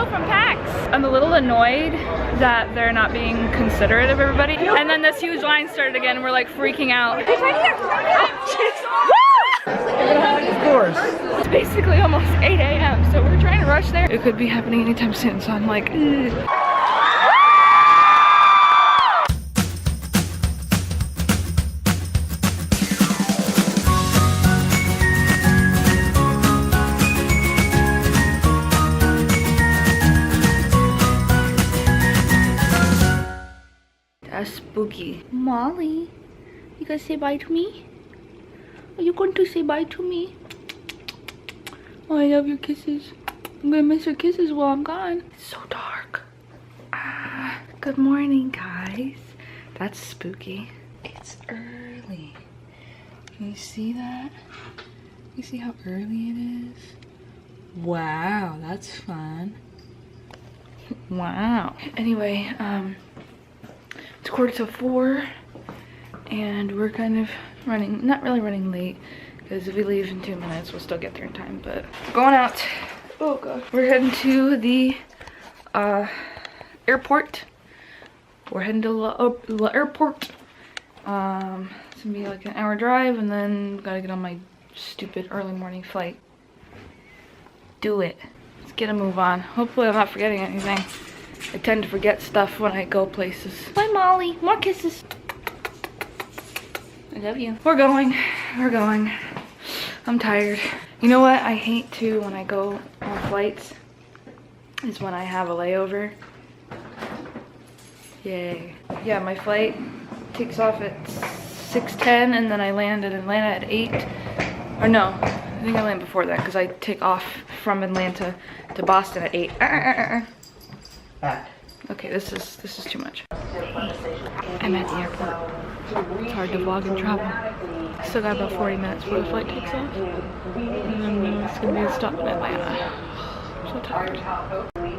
Hello from PAX. I'm a little annoyed that they're not being considerate of everybody. And then this huge line started again and we're like freaking out. It's right here, Of course. It's basically almost 8 a.m. so we're trying to rush there. It could be happening anytime soon, so I'm like, ugh. That's spooky. Molly, you gonna say bye to me? Are you going to say bye to me? Oh, I love your kisses. I'm gonna miss your kisses while I'm gone. It's so dark. Good morning, guys. That's spooky. It's early. Can you see that? You see how early it is? Wow, that's fun. Wow. Anyway, it's 3:45 and we're kind of running, not really running late, because if we leave in 2 minutes we'll still get there in time, but going out. Oh god. We're heading to the airport. We're heading to the airport. It's gonna be like an hour drive and then gotta get on my stupid early morning flight. Do it. Let's get a move on. Hopefully I'm not forgetting anything. I tend to forget stuff when I go places. Bye, Molly. More kisses. I love you. We're going. We're going. I'm tired. You know what I hate too when I go on flights? Is when I have a layover. Yay. Yeah, my flight takes off at 6:10 and then I land in Atlanta at 8. Or no, I think I land before that because I take off from Atlanta to Boston at 8. Okay, this is too much. I'm at the airport. It's hard to vlog and travel. Still got about 40 minutes before the flight takes off. And then it's gonna be a stop in Atlanta. I'm so tired.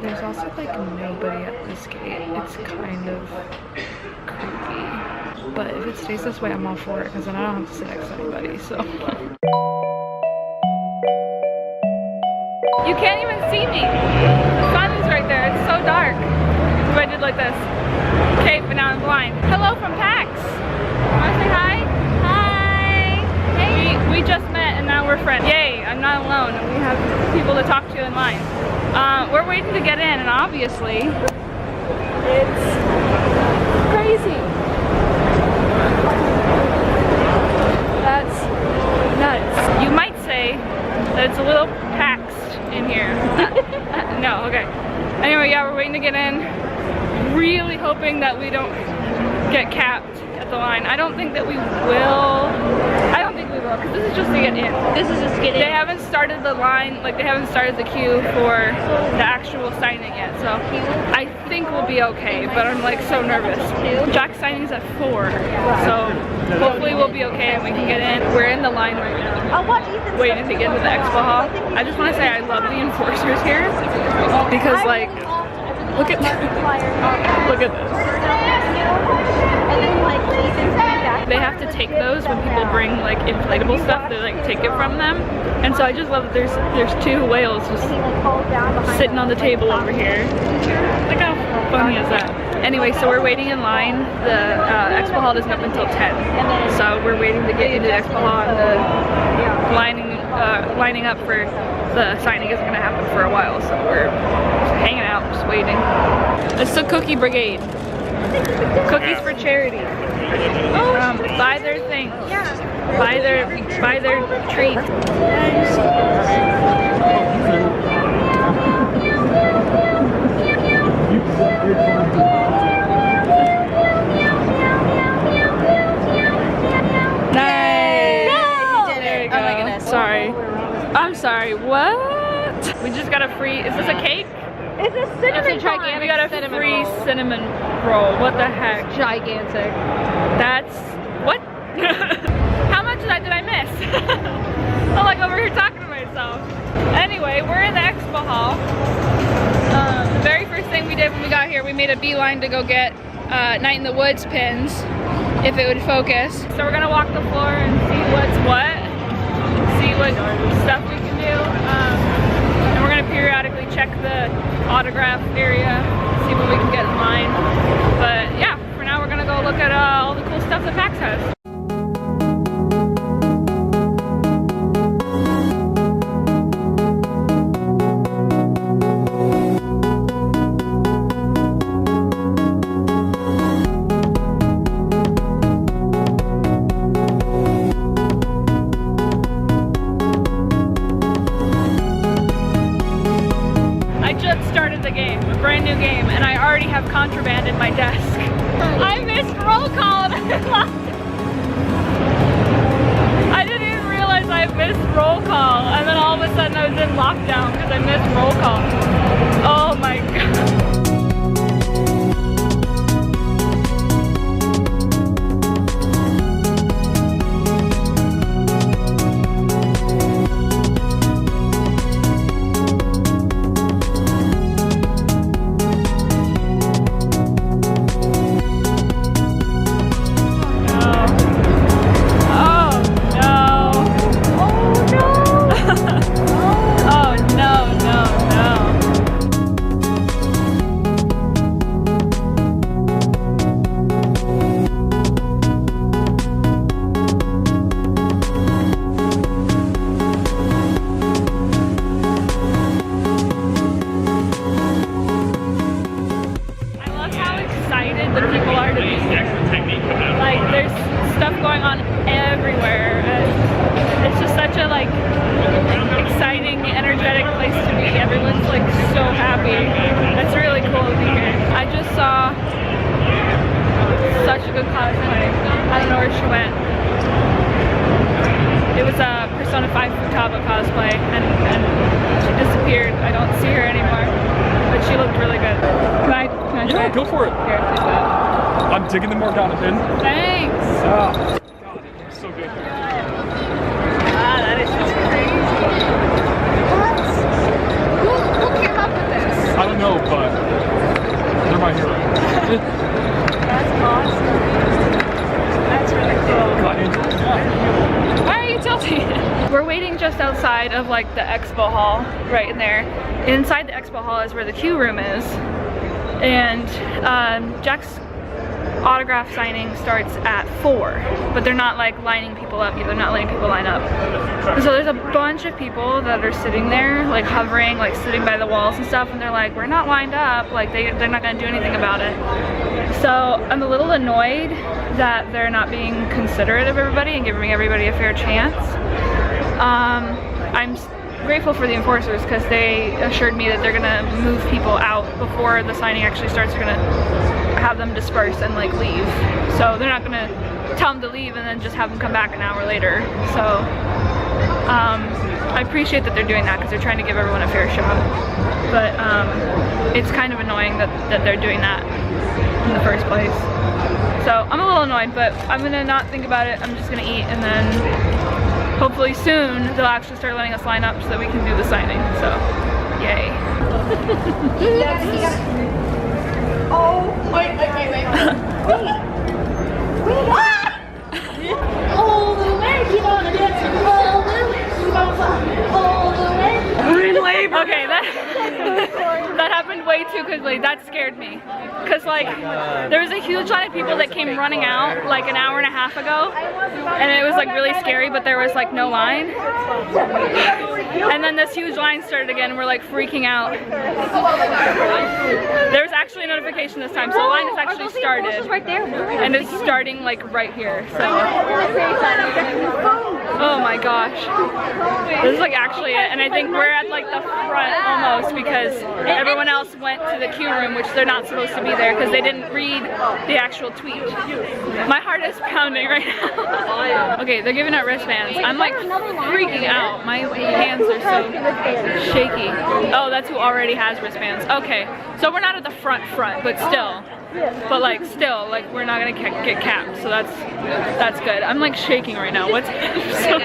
There's also like nobody at this gate. It's kind of creepy. But if it stays this way, I'm all for it because then I don't have to sit next to anybody, so. You can't even see me. The sun is right there. It's so dark. If I did like this. Okay, but now I'm blind. Hello from PAX. Wanna say hi? Hi. Hey. We just met and now we're friends. Yay, I'm not alone and we have people to talk to in line. We're waiting to get in and obviously it's crazy. That's nuts. You might say that it's a little paxed in here. No, okay. Anyway, yeah, we're waiting to get in. Really hoping that we don't get capped at the line. I don't think that we will. I don't think we will, because this is just to get in. This is just get in. They haven't started the line, like they haven't started the queue for the actual signing yet, so I think we'll be okay, but I'm like so nervous. Jack's signing's at 4, so hopefully we'll be okay and we can get in. We're in the line right now, waiting to get into the expo hall. I just want to say I love the enforcers here, because like, look at this. They have to take those when people bring like inflatable stuff. They like take it from them, and so I just love that there's 2 whales just sitting on the table over here. Look how funny is that? Anyway, so we're waiting in line. The expo hall doesn't open until 10, so we're waiting to get into the expo hall, and the lining up for the signing isn't going to happen for a while, so we're just hanging out, just waiting. It's the Cookie Brigade. Cookies for charity. Buy their things. Yeah. Buy their treat. Nice. No! There you go. Oh my goodness. Sorry. I'm sorry. What? We just got a free. Is this a cake? It's a cinnamon gigantic. We got a free cinnamon roll. What the heck? Gigantic. That's what? How much of that did I miss? I'm like over here talking to myself. Anyway, we're in the expo hall. The very first thing we did when we got here, we made a beeline to go get Night in the Woods pins, if it would focus. So we're gonna walk the floor and see what's what, see what stuff we can do. And we're gonna periodically check the autograph area, see what we can get in line. But yeah, for now we're gonna go look at all the cool stuff that PAX has. Started the game, a brand new game, and I already have contraband in my desk. I missed roll call and I didn't even realize I missed roll call, and then all of a sudden I was in lockdown because I missed roll call. Oh my god. Cosplay and she disappeared. I don't see her anymore, but she looked really good. Can I try? Yeah, go for it. Here, take that. I'm digging the Morgana pin. Thanks. God, it looks so good. Ah, that is just crazy. What? Who came up with this? I don't know, but they're my hero. That's awesome. That's really cool. Why are you tilting? We're waiting just outside of like the expo hall, right in there. Inside the expo hall is where the queue room is. And Jack's autograph signing starts at 4, but they're not like lining people up either. They're not letting people line up. And so there's a bunch of people that are sitting there, like hovering, like sitting by the walls and stuff, and they're like, we're not lined up, like they're not gonna do anything about it. So I'm a little annoyed that they're not being considerate of everybody and giving everybody a fair chance. I'm grateful for the enforcers because they assured me that they're gonna move people out before the signing actually starts. They're gonna have them disperse and like leave. So they're not gonna tell them to leave and then just have them come back an hour later. So I appreciate that they're doing that because they're trying to give everyone a fair shot. But it's kind of annoying that they're doing that in the first place. So I'm a little annoyed, but I'm gonna not think about it. I'm just gonna eat, and then hopefully soon they'll actually start letting us line up so that we can do the signing. So, yay. Oh, wait. All the way, keep on dancing. All the way, keep on flying. All the way. We're in labor. Okay, that happened way too quickly. That scared me. Because like, there was a huge line of people that came running out like an hour and a half ago. And it was like really scary, but there was like no line. And then this huge line started again and we're like freaking out. There's actually a notification this time, so the line has actually started. Right there. And it's starting like right here, so. Oh my gosh. This is like actually it, and I think we're at like the front almost because everyone else went to the queue room, which they're not supposed to be there because they didn't read the actual tweet. My heart is pounding right now. Okay, they're giving out wristbands. I'm like freaking out. My hands are so shaky. Oh, that's who already has wristbands. Okay, so we're not at the front, but still. But like still, like we're not gonna get capped, so that's good. I'm like shaking right now. What's so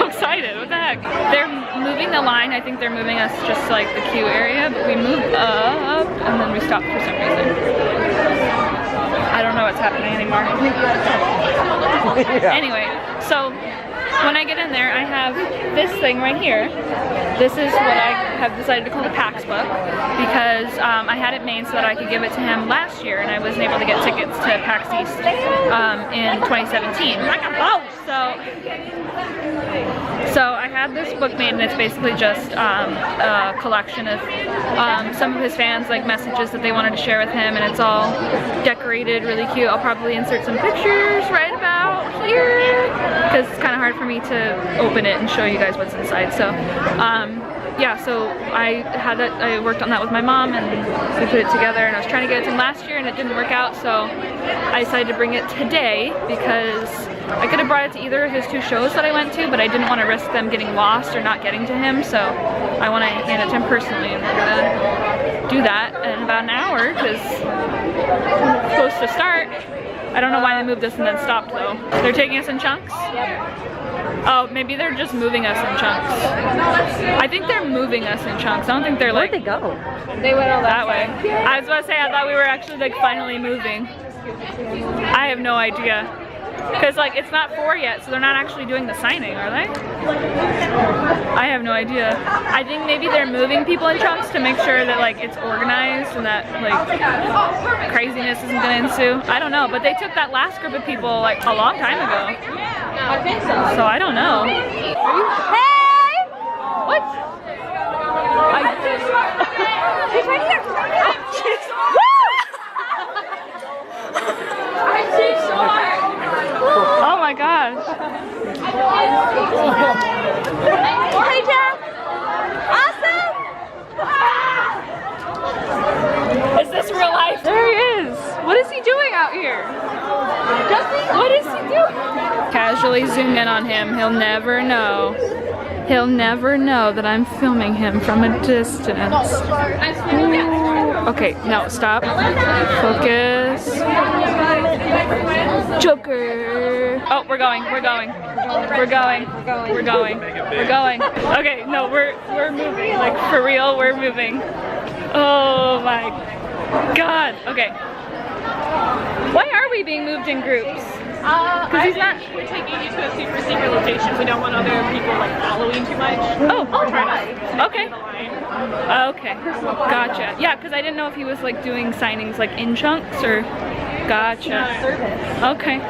excited? What the heck? They're moving the line. I think they're moving us just to like the queue area, but we moved up and then we stopped for some reason. I don't know what's happening anymore. Anyway, so when I get in there, I have this thing right here. This is what I have decided to call the PAX book because I had it made so that I could give it to him last year, and I wasn't able to get tickets to PAX East in 2017. So I had this book made, and it's basically just a collection of some of his fans, like messages that they wanted to share with him, and it's all decorated really cute. I'll probably insert some pictures right about here because it's kind of hard for me to open it and show you guys what's inside. So yeah, so I worked on that with my mom, and we put it together, and I was trying to get it to him last year and it didn't work out, so I decided to bring it today because I could have brought it to either of his 2 shows that I went to, but I didn't want to risk them getting lost or not getting to him, so I want to hand it to him personally, and we're gonna do that in about an hour because we're supposed to start. I don't know why they moved us and then stopped though. They're taking us in chunks? Yep. Oh, maybe they're just moving us in chunks. I think they're moving us in chunks. I don't think they're like... Where'd they go? They went all that way. I was about to say, I thought we were actually like finally moving. I have no idea. Because like it's not 4 yet, so they're not actually doing the signing, are they? I have no idea. I think maybe they're moving people in chunks to make sure that like it's organized and that like craziness isn't gonna ensue. I don't know, but they took that last group of people like a long time ago. I think so. So I don't know. Hey! What? She's right here! Oh my gosh. Hey, Jack! Awesome! Is this real life? There he is. What is he doing out here? What is he doing? Casually zoom in on him. He'll never know. He'll never know that I'm filming him from a distance. Ooh. Okay, no, stop. Focus. Joker. Oh, we're going. Okay, no, we're moving. Like for real, we're moving. Oh my God. Okay. Why are we being moved in groups? Because he's not. We're taking you to a super secret location. We don't want other people like following too much. Oh, Okay. Okay, gotcha. Yeah, because I didn't know if he was like doing signings like in chunks or. Gotcha. Okay.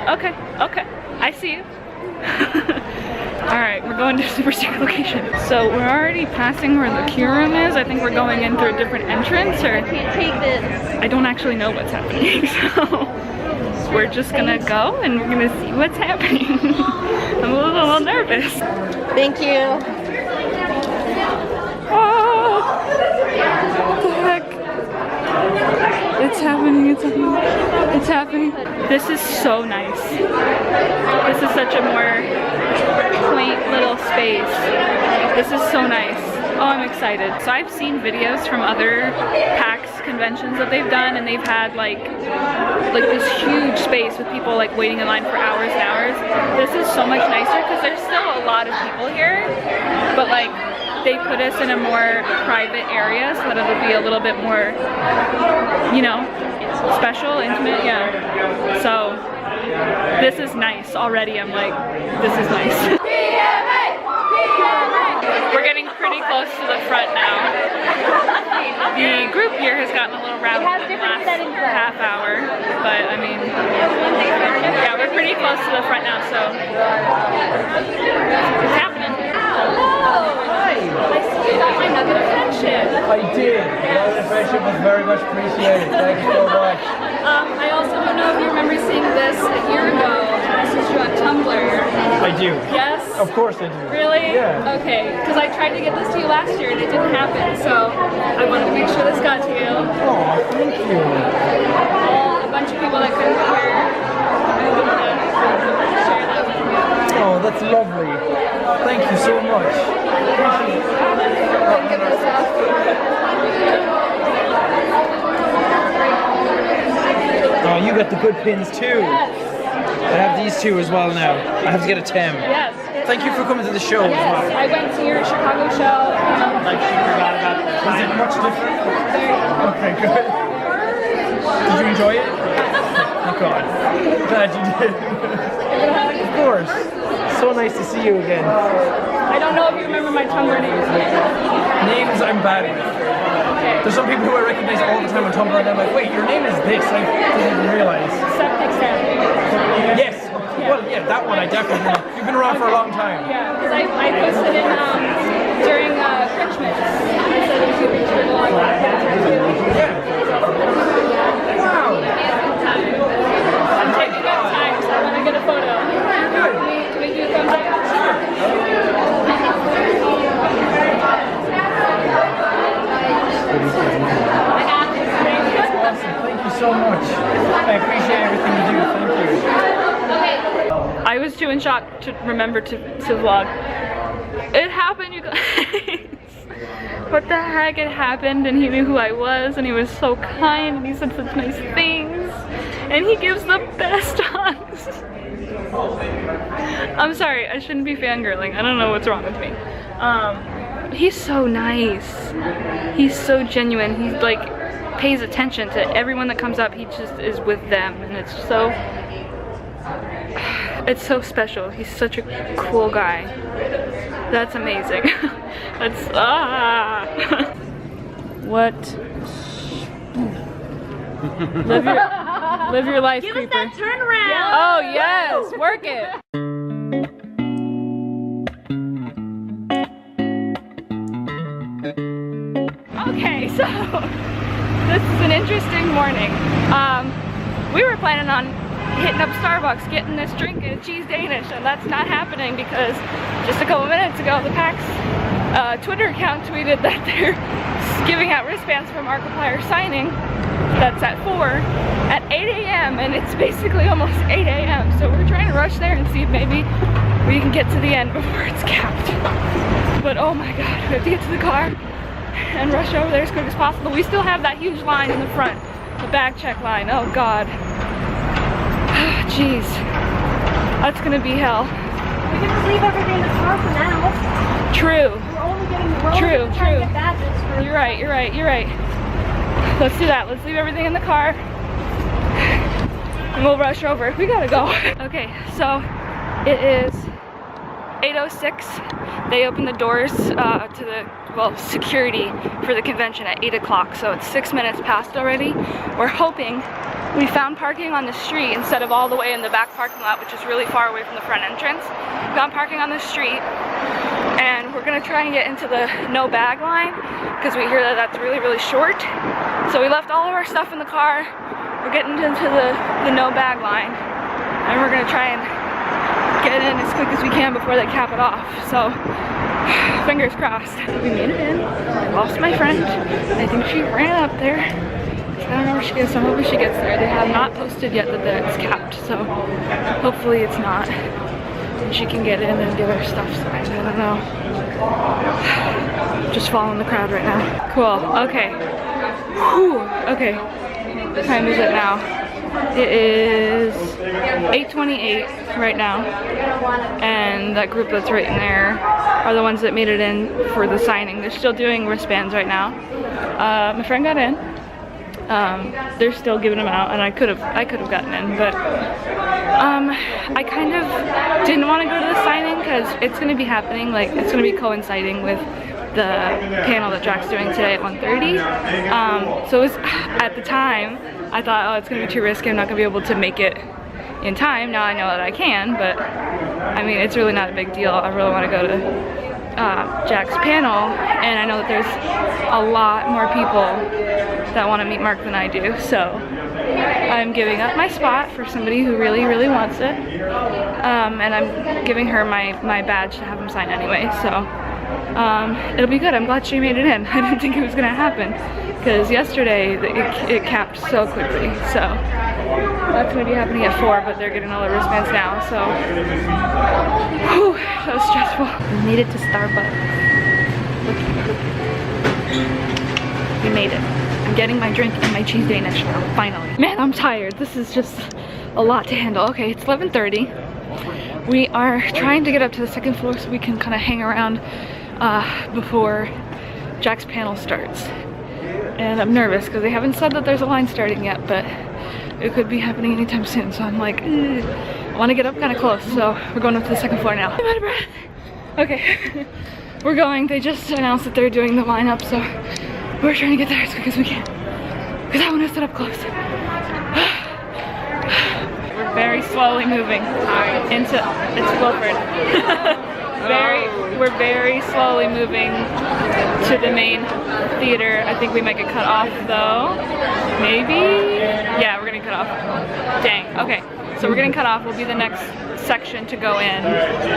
I see you. Alright, we're going to a super secret location. So we're already passing where the queue room is. I think we're going in through a different entrance, or I can't take this. I don't actually know what's happening, so we're just gonna go and we're gonna see what's happening. I'm a little nervous. Thank you. Oh, what the heck? It's happening. This is so nice. This is such a more quaint little space. This is so nice. Oh, I'm excited. So I've seen videos from other PAX conventions that they've done, and they've had like this huge space with people like waiting in line for hours and hours. This is so much nicer because there's still a lot of people here, but like they put us in a more private area so that it'll be a little bit more, you know, special, intimate, yeah. So this is nice already. I'm like, this is nice. We're getting pretty close to the front now. The group here has gotten a little rowdy in the last half hour, but I mean, yeah, we're pretty close to the front now, so it's happening. I see you got my nugget of friendship. I did. The friendship was very much appreciated. Thank you so much. I also don't know if you remember seeing this a year ago. This is you on Tumblr. I do. Yes? Of course I do. Really? Yeah. Okay, because I tried to get this to you last year and it didn't happen, so I wanted to make sure this got to you. Oh, thank you. A bunch of people that couldn't be here. I wanted to share that with you. Oh, that's lovely. Thank you so much. Oh, you got the good pins too. I have these two as well now. I have to get a Tim. Yes. Thank you for coming to the show as Yes, well. I went to your Chicago show. Like she forgot about that. Was it much different? Okay, good. Did you enjoy it? Oh God. Glad you did. Of course. so nice to see you again. I don't know if you remember my Tumblr name. Names I'm bad with. Okay. There's some people who I recognize all the time on Tumblr and I'm like, wait, your name is this. I didn't even realize. Yes. Well, yeah, that one I definitely know. You've been around for a long time. Yeah, because I posted it during Christmas. I said it was a picture of Wow. I'm taking up time, so I want to get a photo. Can we do a thumbs up? Thank you so much. I appreciate everything you do. Thank you. I was too in shock to remember to vlog. It happened, you guys. What the heck? It happened, and he knew who I was, and he was so kind, and he said such nice things, and he gives the best hugs. I'm sorry, I shouldn't be fangirling. I don't know what's wrong with me. He's so nice. He's so genuine. He like pays attention to everyone that comes up. He just is with them, and it's so special. He's such a cool guy. That's amazing. That's What? Live your life, Give creeper. us that turnaround. Oh yes, work it. Okay, so this is an interesting morning. We were planning on hitting up Starbucks, getting this drink and a cheese Danish, and that's not happening because just a couple minutes ago the PAX Twitter account tweeted that they're giving out wristbands for Markiplier signing. That's at 4 at 8 a.m. and it's basically almost 8 a.m. So we're trying to rush there and see if maybe we can get to the end before it's capped. But oh my god, we have to get to the car and rush over there as quick as possible. We still have that huge line in the front, the bag check line. Oh god. Jeez. That's gonna be hell. We can just leave everything in the car for now. True. We're only getting True. get badges for You're right. Let's do that. Let's leave everything in the car and we'll rush over. We gotta go. Okay, so it is 8:06. They opened the doors to the, well, security for the convention at 8 o'clock, so it's 6 minutes past already. We're hoping we found parking on the street instead of all the way in the back parking lot, which is really far away from the front entrance. We found parking on the street, and we're gonna try and get into the no bag line because we hear that that's really, really short. So we left all of our stuff in the car. We're getting into the no bag line, and we're gonna try and get in as quick as we can before they cap it off. So fingers crossed. We made it in. I lost my friend. I think she ran up there. I don't know where she is, so I'm hoping she gets there. They have not posted yet that it's capped, so hopefully it's not. And she can get in and get her stuff signed. I don't know. Just following the crowd right now. Cool. Okay. Whew. Okay. What time is it now? It is 8:28 right now, and that group that's right in there are the ones that made it in for the signing. They're still doing wristbands right now. My friend got in. They're still giving them out, and I could have gotten in, but I kind of didn't want to go to the signing because it's going to be happening, like it's going to be coinciding with the panel that Jack's doing today at 1:30. So it was, at the time, I thought, oh, it's going to be too risky. I'm not going to be able to make it in time. Now I know that I can, but I mean, it's really not a big deal. I really want to go to Jack's panel, and I know that there's a lot more people that want to meet Mark than I do, so I'm giving up my spot for somebody who really, really wants it, and I'm giving her my badge to have him sign anyway, so it'll be good. I'm glad she made it in. I didn't think it was going to happen, because yesterday it capped so quickly, so that's going to be happening at 4, but they're getting all the wristbands now, so whew, that was stressful. We made it to Starbucks. We made it. I'm getting my drink and my cheese Danish now, finally. Man, I'm tired. This is just a lot to handle. Okay, it's 11:30. We are trying to get up to the second floor so we can kind of hang around before Jack's panel starts. And I'm nervous because they haven't said that there's a line starting yet, but it could be happening anytime soon. So I'm like, I want to get up kind of close, so we're going up to the second floor now. I'm out of breath. Okay, we're going. They just announced that they're doing the lineup, so we're trying to get there as quick as we can because I want to sit up close. We're very slowly moving into, it's Wilford. We're very slowly moving to the main theater. I think we might get cut off though. Maybe? Yeah, we're getting cut off. Dang, okay. So we're getting cut off. We'll be the next section to go in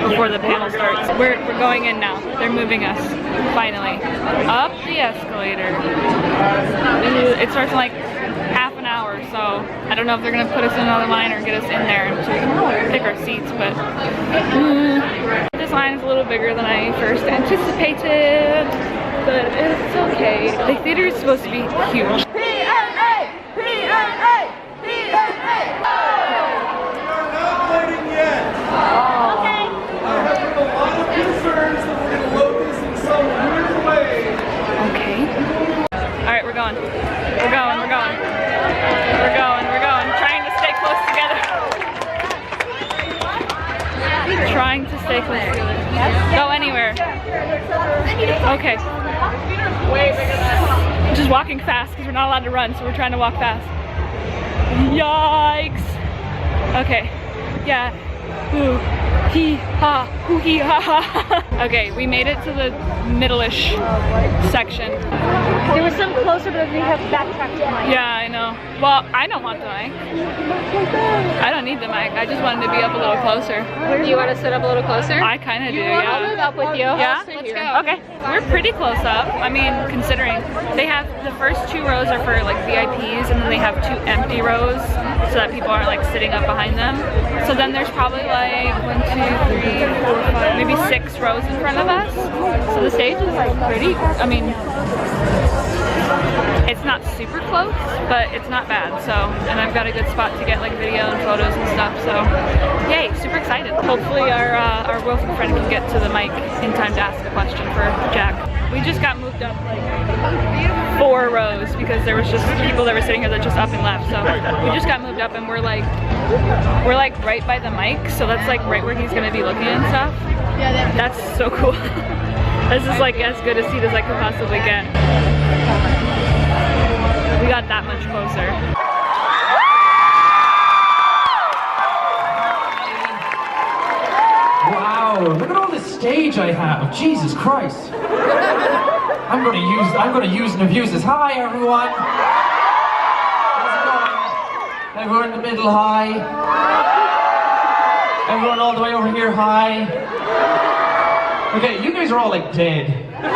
before the panel starts. We're going in now. They're moving us, finally. Up the escalator. It starts in like half an hour, so I don't know if they're gonna put us in another line or get us in there to pick our seats, but this line is a little bigger than I first anticipated, but it's okay. The theater is supposed to be huge. PNA! PNA! PNA! Okay. I'm having a lot of concerns that we're going to load this in some weird way. Okay. Alright, we're going. We're going, we're going. We're going, we're going. Trying to stay close together. Trying to stay close together. Go anywhere. Okay. Just walking fast because we're not allowed to run, so we're trying to walk fast. Yikes. Okay. Yeah. Ooh. Hee ha. Hoo hee ha ha. Okay, we made it to the middle-ish section. There was some closer, but we have backtracked to mine. Yeah, I know. Well, I don't want the mic. I don't need the mic. I just wanted to be up a little closer. Do you want to sit up a little closer? I kind of do, I'll yeah. move up with you. Yeah? Let's Let's go. go. Okay. We're pretty close up. I mean, considering they have the first 2 rows are for like VIPs, and then they have 2 empty rows so that people aren't like sitting up behind them. So then there's probably like 1, 2, 3, 4, 5, maybe 6 rows in front of us. So the stage is like pretty, I mean, it's not super close, but it's not bad. So, and I've got a good spot to get like video and photos and stuff. So, yay, super excited. Hopefully our Wilford friend can get to the mic in time to ask a question for Jack. We just got moved up like 4 rows because there was just people that were sitting here that just up and left. So we just got moved up and we're like right by the mic. So that's like right where he's gonna be looking and stuff. That's so cool. This is like as good a seat as I could possibly get. We got that much closer. Wow, look at all this stage I have. Jesus Christ. I'm gonna use and abuse this. Hi everyone. How's it going? Everyone in the middle, hi. Everyone all the way over here, hi. Okay, you guys are all like dead. There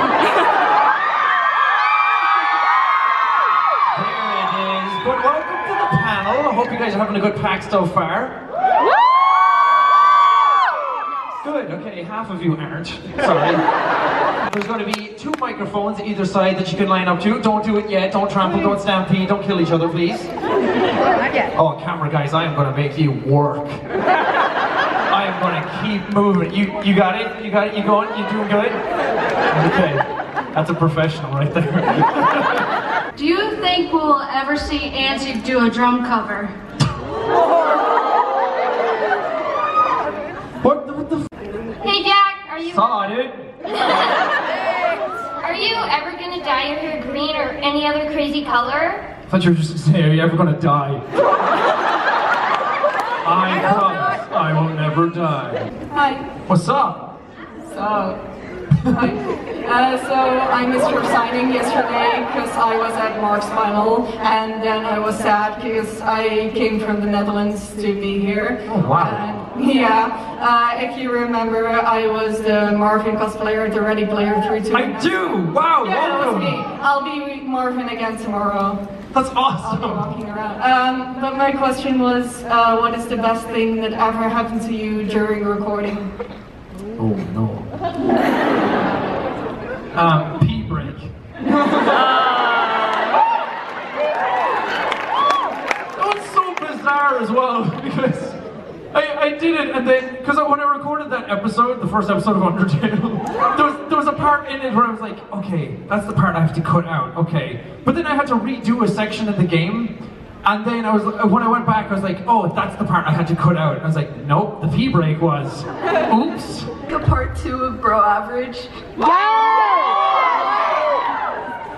it is. But welcome to the panel. I hope you guys are having a good pack so far. Good, okay, half of you aren't. Sorry. There's going to be 2 microphones either side that you can line up to. Don't do it yet, don't trample, don't stampede, don't kill each other, please. Oh, camera guys, I am going to make you work. I am going to keep moving. You got it? You got it? You going? You doing good? Okay, that's a professional right there. Do you think we'll ever see Angie do a drum cover? What the Hey Jack, are you ever gonna dye your hair green or any other crazy color? I thought you were just saying, are you ever going to die? I promise I will never die. Hi. What's up? So I missed your signing yesterday because I was at Mark's final, and then I was sad because I came from the Netherlands to be here. Oh wow. If you remember, I was the Marvin cosplayer at the Ready Player 3 tournament. I do! Wow, Yeah, that was welcome! me. I'll be Marvin again tomorrow. That's I'll awesome! be walking around. But my question was, what is the best thing that ever happened to you during recording? Oh no. Pee break. That was so bizarre as well, because I did it, and then, because when I recorded that episode, the first episode of Undertale, there was a part in it where I was like, okay, that's the part I have to cut out, okay. But then I had to redo a section of the game, And then when I went back, I was like, oh, that's the part I had to cut out. I was like, nope, the pee break was. Oops. A part 2 of Bro Average.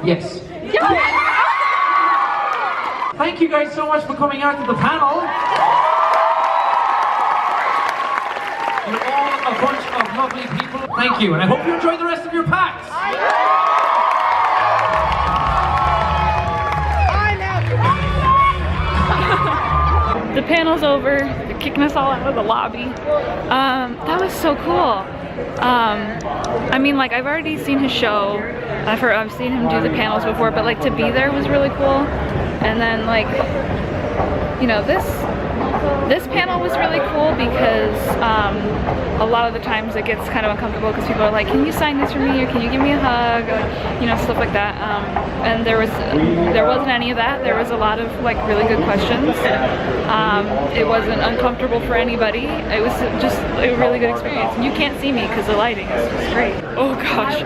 Yes. Thank you guys so much for coming out to the panel. You're all a bunch of lovely people. Thank you, and I hope you enjoy the rest of your packs. The panel's over. They're kicking us all out of the lobby. That was so cool. I mean, like, I've already seen his show. I've seen him do the panels before, but like to be there was really cool. And then, like, you know, this panel was really cool because a lot of the times it gets kind of uncomfortable because people are like, can you sign this for me, or can you give me a hug, or, you know, stuff like that. And there wasn't any of that. There was a lot of like really good questions. It wasn't uncomfortable for anybody. It was just a really good experience. And you can't see me because the lighting is just great. Oh gosh,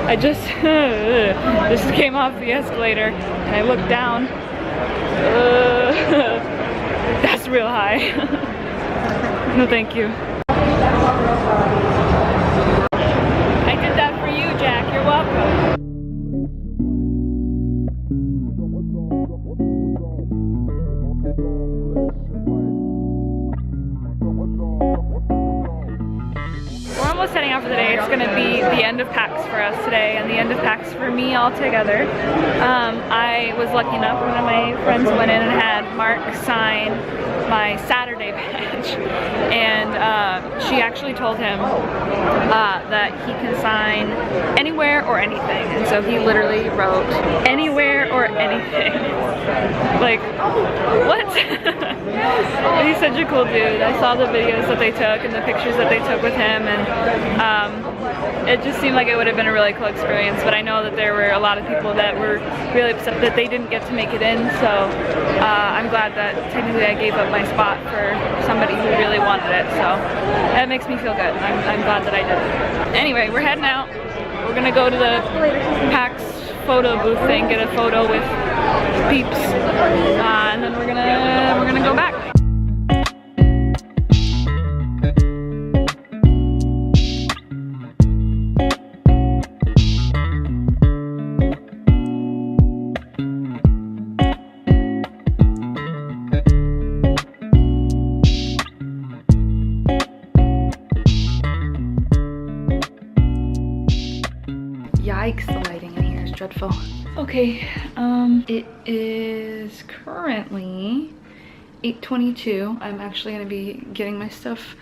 I just just came off the escalator and I looked down. That's real high. No, thank you. I did that for you, Jack. You're welcome. We're almost heading out for the day. It's gonna be the end of PAX for us today, and the end of PAX for me altogether. I was lucky enough, one of my friends went in and had Mark sign my Saturday badge, and she actually told him that he can sign anywhere or anything, and so he literally wrote anywhere or anything. Like, what? He's such a cool dude. I saw the videos that they took and the pictures that they took with him, and it just seemed like it would have been a really cool experience. But I know that there were a lot of people that were really upset that they didn't get to make it in, so I'm glad that technically I gave up my spot for somebody who really wanted it, so that makes me feel good. I'm glad that I did it. Anyway, we're heading out. We're gonna go to the PAX photo booth thing, get a photo with peeps, and then we're gonna go back. Yikes, the lighting in here is dreadful. Okay, it is currently 8:22. I'm actually gonna be getting my stuff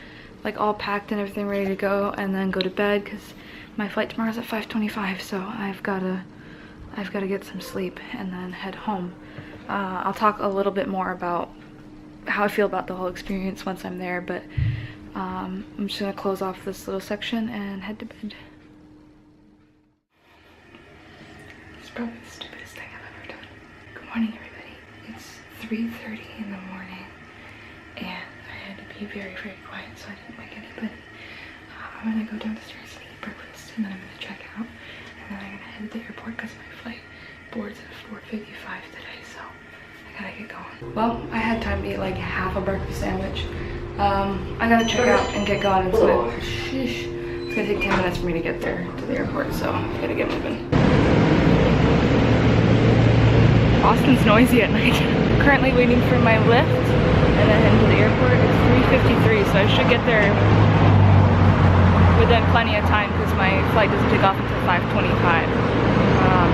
like all packed and everything ready to go, and then go to bed because my flight tomorrow's at 5:25, so I've gotta get some sleep and then head home. I'll talk a little bit more about how I feel about the whole experience once I'm there, but I'm just gonna close off this little section and head to bed. It's probably the stupidest thing I've ever done. Good morning, everybody. It's 3:30 in the morning, and I had to be very, very quiet so I didn't wake anybody. I'm gonna go downstairs and eat breakfast, and then I'm gonna check out, and then I'm gonna head to the airport because my flight boards at 4:55 today, so I gotta get going. Well, I had time to eat like half a breakfast sandwich. I gotta check out and get going. It's gonna take 10 minutes for me to get there to the airport, so I gotta get moving. Boston's noisy at night. I'm currently waiting for my lift and then heading to the airport. It's 3:53, so I should get there within plenty of time because my flight doesn't take off until 5:25.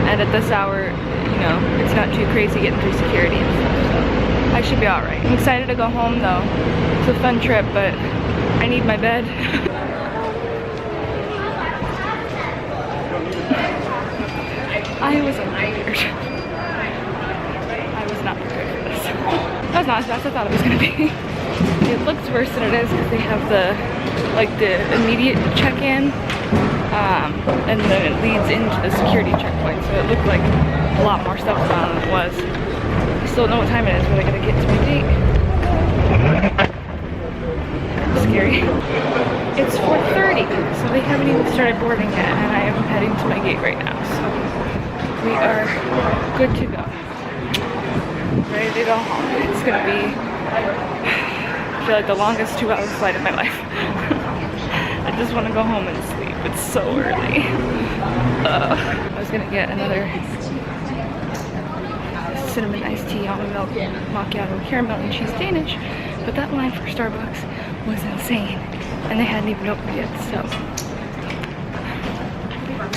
And at this hour, you know, it's not too crazy getting through security and stuff, so I should be alright. I'm excited to go home though. It's a fun trip, but I need my bed. I was unprepared. I was not prepared for this. That was not as bad as I thought it was gonna be. It looks worse than it is because they have the immediate check-in, and then it leads into the security checkpoint. So it looked like a lot more stuff going on than it was. I still don't know what time it is, but I gotta get to my gate. Scary. It's 4:30, so they haven't even started boarding yet, and I am heading to my gate right now. So we are good to go. ready to go home. It's gonna be, I feel like the longest 2-hour flight of my life. I just want to go home and sleep. It's so early. I was gonna get another cinnamon iced tea, almond milk, macchiato, caramel and cheese Danish, but that line for Starbucks was insane, and they hadn't even opened yet, so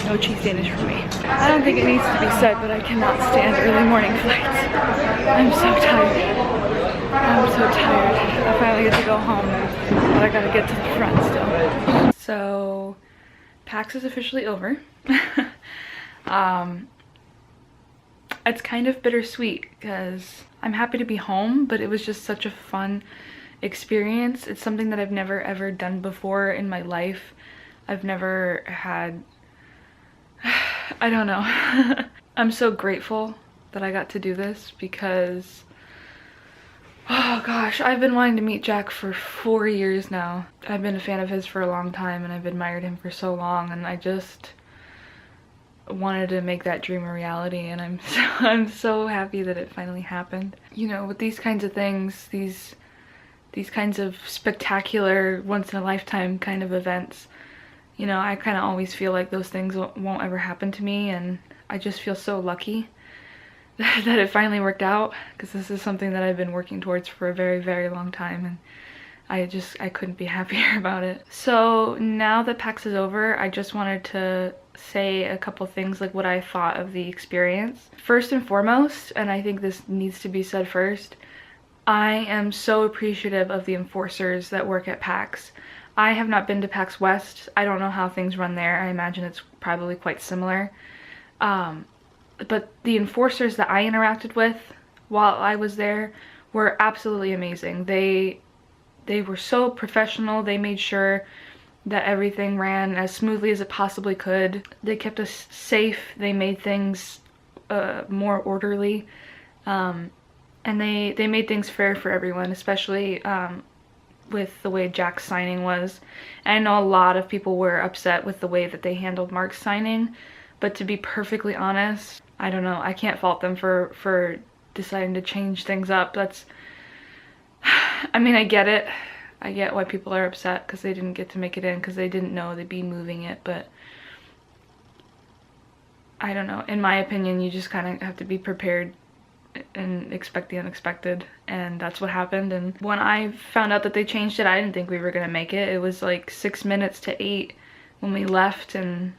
no cheese Danish for me. I don't think it needs to be said, but I cannot stand early morning flights. I'm so tired. I'm so tired. I finally get to go home, but I gotta get to the front still. So, PAX is officially over. It's kind of bittersweet because I'm happy to be home, but it was just such a fun experience. It's something that I've never ever done before in my life. I've never had, I don't know. I'm so grateful that I got to do this because, oh gosh, I've been wanting to meet Jack for 4 years now. I've been a fan of his for a long time and I've admired him for so long, and I just wanted to make that dream a reality, and I'm so happy that it finally happened. You know, with these kinds of things, these kinds of spectacular, once-in-a-lifetime kind of events, you know, I kind of always feel like those things won't ever happen to me, and I just feel so lucky that it finally worked out, because this is something that I've been working towards for a very, very long time, and I couldn't be happier about it. So now that PAX is over, I just wanted to say a couple things, like what I thought of the experience. First and foremost, and I think this needs to be said first, I am so appreciative of the enforcers that work at PAX. I have not been to PAX West. I don't know how things run there. I imagine it's probably quite similar. But the enforcers that I interacted with while I was there were absolutely amazing. They were so professional. They made sure that everything ran as smoothly as it possibly could. They kept us safe. They made things more orderly. And they made things fair for everyone, especially with the way Jack's signing was. And I know a lot of people were upset with the way that they handled Mark's signing, but to be perfectly honest, I don't know, I can't fault them for deciding to change things up. That's, I mean, I get it. I get why people are upset because they didn't get to make it in because they didn't know they'd be moving it, but I don't know. In my opinion, you just kind of have to be prepared and expect the unexpected, and that's what happened. And when I found out that they changed it, I didn't think we were gonna make it. It was like 6 minutes to 8 when we left, and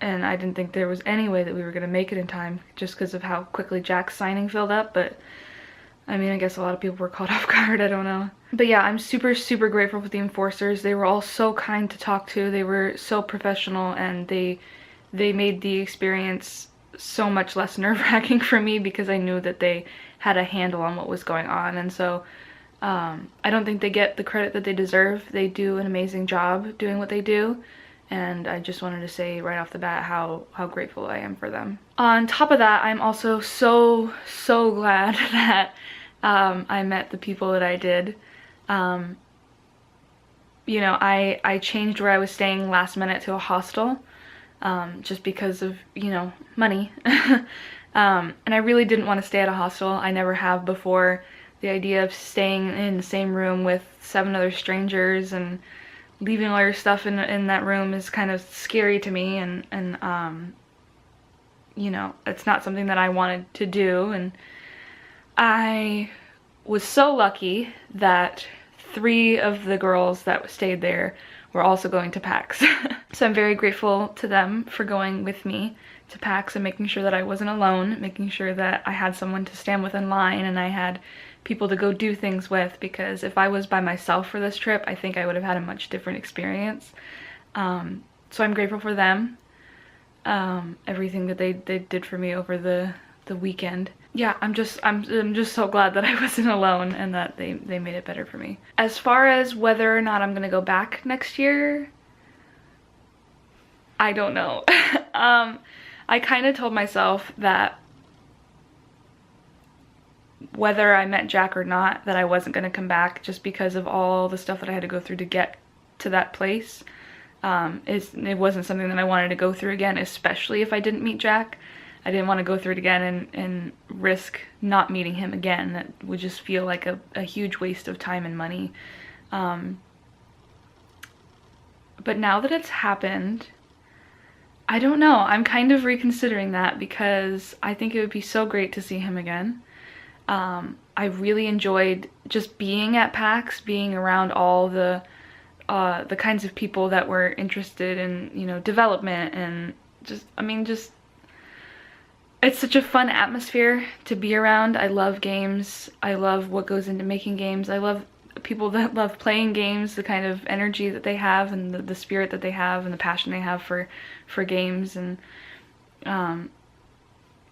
I didn't think there was any way that we were gonna make it in time just because of how quickly Jack's signing filled up. But I mean, I guess a lot of people were caught off guard, I don't know. But yeah, I'm super, super grateful for the enforcers. They were all so kind to talk to. They were so professional, and they made the experience so much less nerve-wracking for me because I knew that they had a handle on what was going on. And so I don't think they get the credit that they deserve. They do an amazing job doing what they do, and I just wanted to say right off the bat how grateful I am for them. On top of that, I'm also so glad that I met the people that I did. You know, I changed where I was staying last minute to a hostel just because of, you know, money. And I really didn't want to stay at a hostel. I never have before. The idea of staying in the same room with 7 other strangers and leaving all your stuff in that room is kind of scary to me, and you know, it's not something that I wanted to do. And I was so lucky that 3 of the girls that stayed there were also going to PAX. So I'm very grateful to them for going with me to PAX and making sure that I wasn't alone, making sure that I had someone to stand with in line and I had people to go do things with, because if I was by myself for this trip, I think I would have had a much different experience. So I'm grateful for them, everything that they did for me over the weekend. Yeah, I'm just so glad that I wasn't alone and that they made it better for me. As far as whether or not I'm gonna go back next year, I don't know. I kind of told myself that whether I met Jack or not, that I wasn't gonna come back just because of all the stuff that I had to go through to get to that place. It wasn't something that I wanted to go through again, especially if I didn't meet Jack. I didn't want to go through it again and risk not meeting him again. That would just feel like a huge waste of time and money. But now that it's happened, I don't know, I'm kind of reconsidering that, because I think it would be so great to see him again. I really enjoyed just being at PAX, being around all the kinds of people that were interested in, you know, development, and just, I mean, just, it's such a fun atmosphere to be around. I love games. I love what goes into making games. I love people that love playing games, the kind of energy that they have, and the spirit that they have, and the passion they have for games. And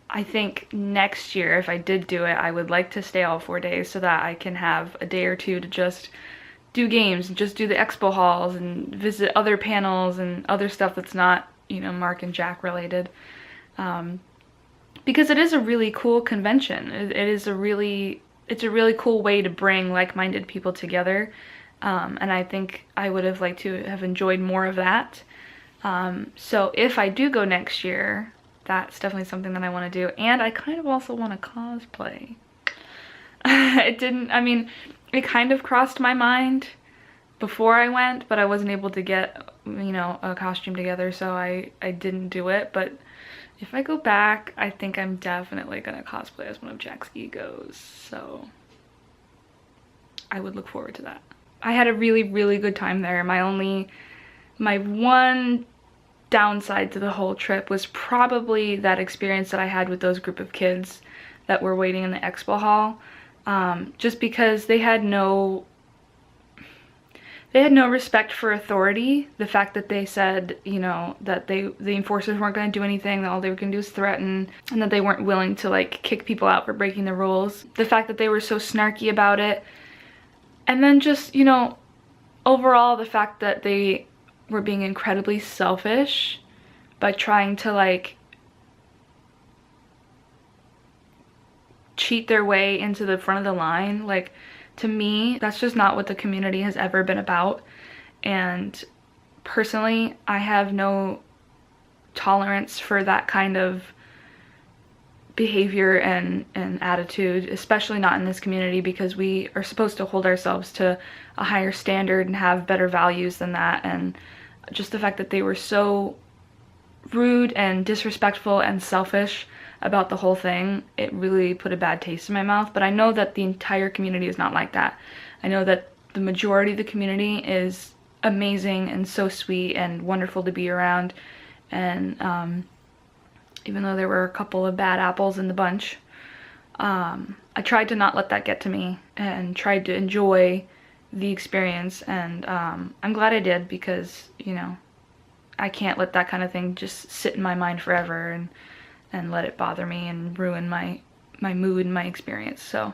I think next year, if I did do it, I would like to stay all 4 days so that I can have a day or two to just do games and just do the expo halls and visit other panels and other stuff that's not, you know, Mark and Jack related. Because it is a really cool convention. It's a really cool way to bring like-minded people together. And I think I would have liked to have enjoyed more of that. So if I do go next year, that's definitely something that I want to do. And I kind of also want to cosplay. It kind of crossed my mind before I went, but I wasn't able to get, you know, a costume together, so I didn't do it. But if I go back, I think I'm definitely gonna cosplay as one of Jack's egos, so I would look forward to that. I had a really, really good time there. My one downside to the whole trip was probably that experience that I had with those group of kids that were waiting in the expo hall. Just because they had no respect for authority. The fact that they said, you know, that the enforcers weren't going to do anything, that all they were going to do is threaten, and that they weren't willing to like kick people out for breaking the rules. The fact that they were so snarky about it. And then just, you know, overall the fact that they were being incredibly selfish by trying to like cheat their way into the front of the line. Like, to me, that's just not what the community has ever been about. And personally, I have no tolerance for that kind of behavior and attitude, especially not in this community, because we are supposed to hold ourselves to a higher standard and have better values than that. And just the fact that they were so rude and disrespectful and selfish about the whole thing, it really put a bad taste in my mouth. But I know that the entire community is not like that. I know that the majority of the community is amazing and so sweet and wonderful to be around. And even though there were a couple of bad apples in the bunch, I tried to not let that get to me and tried to enjoy the experience. And I'm glad I did, because, you know, I can't let that kind of thing just sit in my mind forever and let it bother me and ruin my mood and my experience. So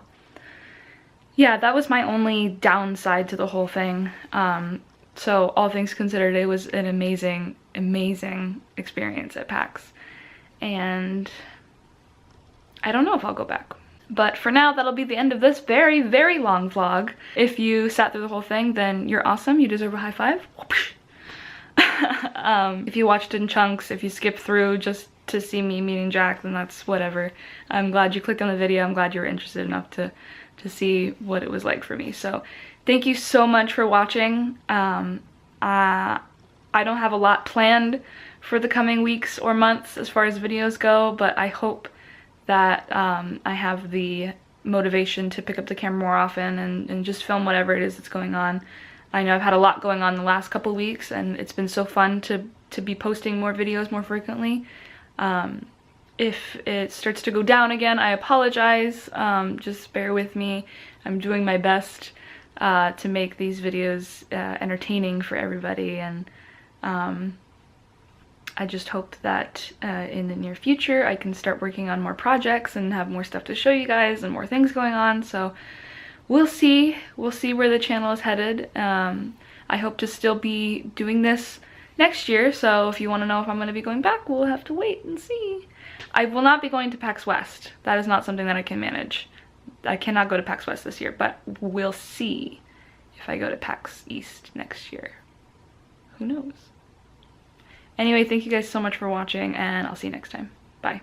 yeah, that was my only downside to the whole thing. So all things considered, it was an amazing, amazing experience at PAX. And I don't know if I'll go back. But for now, that'll be the end of this very, very long vlog. If you sat through the whole thing, then you're awesome. You deserve a high five. If you watched in chunks, if you skipped through just to see me meeting Jack, then that's whatever. I'm glad you clicked on the video. I'm glad you were interested enough to see what it was like for me. So thank you so much for watching. I don't have a lot planned for the coming weeks or months as far as videos go, but I hope that I have the motivation to pick up the camera more often and just film whatever it is that's going on. I know I've had a lot going on the last couple weeks, and it's been so fun to be posting more videos more frequently. If it starts to go down again, I apologize. Just bear with me. I'm doing my best to make these videos entertaining for everybody, and I just hope that in the near future I can start working on more projects and have more stuff to show you guys and more things going on. So we'll see where the channel is headed. I hope to still be doing this next year, so if you want to know if I'm going to be going back, we'll have to wait and see. I will not be going to PAX West. That is not something that I can manage. I cannot go to PAX West this year, but we'll see if I go to PAX East next year. Who knows? Anyway, thank you guys so much for watching, and I'll see you next time. Bye.